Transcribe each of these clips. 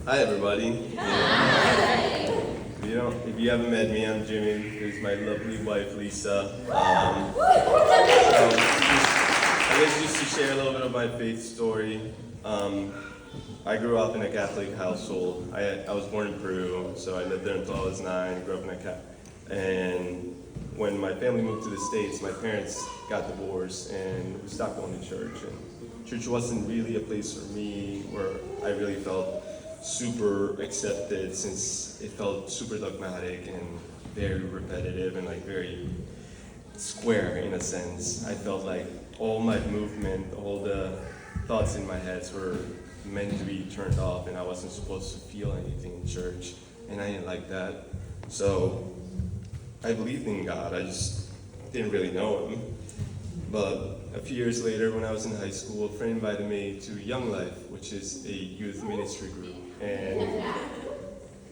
Hi, everybody. If you haven't met me, I'm Jimmy. This is my lovely wife, Lisa. I guess just to share a little bit of my faith story. I grew up in a Catholic household. I was born in Peru, so I lived there until I was 9. Grew up in a and when my family moved to the States, my parents got divorced, and we stopped going to church. And church wasn't really a place for me where I really felt super accepted, since it felt super dogmatic and very repetitive and like very square in a sense. I felt like all my movement, all the thoughts in my head were meant to be turned off, and I wasn't supposed to feel anything in church, and I didn't like that. So I believed in God, I just didn't really know Him. But a few years later, when I was in high school, a friend invited me to Young Life, which is a youth ministry group. And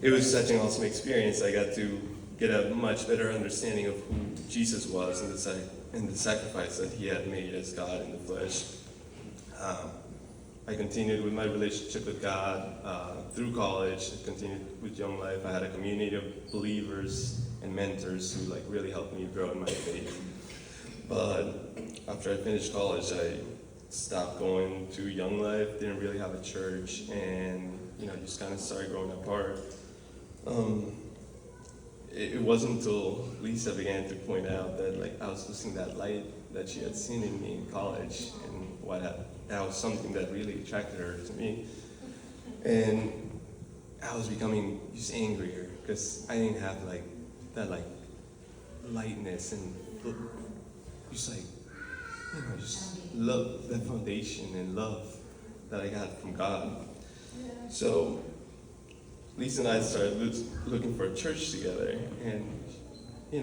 it was such an awesome experience. I got to get a much better understanding of who Jesus was and the sacrifice that He had made as God in the flesh. I continued with my relationship with God through college. I continued with Young Life. I had a community of believers and mentors who really helped me grow in my faith. But after I finished college, I stopped going to Young Life, didn't really have a church, and just kind of started growing apart. It wasn't until Lisa began to point out that I was losing that light that she had seen in me in college, and that was something that really attracted her to me. And I was becoming just angrier because I didn't have that lightness and just love, that foundation and love that I got from God. So Lisa and I started looking for a church together, and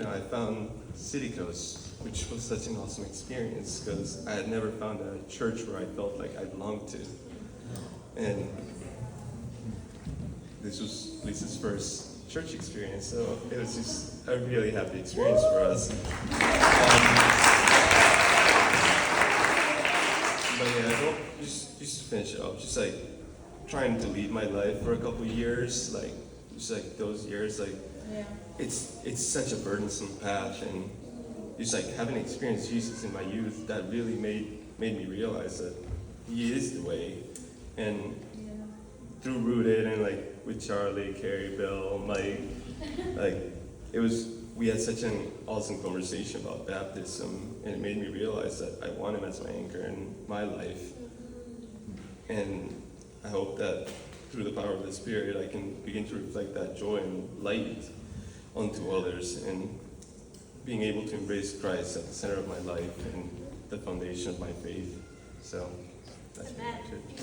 I found City Coast, which was such an awesome experience because I had never found a church where I felt like I belonged to. And this was Lisa's first church experience, so it was just a really happy experience for us. But yeah, just to finish it up, just trying to lead my life for a couple of years, those years, it's such a burdensome path, and just having experienced Jesus in my youth, that really made me realize that He is the way. And through Rooted and with Charlie, Carrie, Bill, Mike, we had such an awesome conversation about baptism, and it made me realize that I want Him as my anchor in my life. And I hope that through the power of the Spirit, I can begin to reflect that joy and light onto others, and being able to embrace Christ at the center of my life and the foundation of my faith. So that's pretty much it.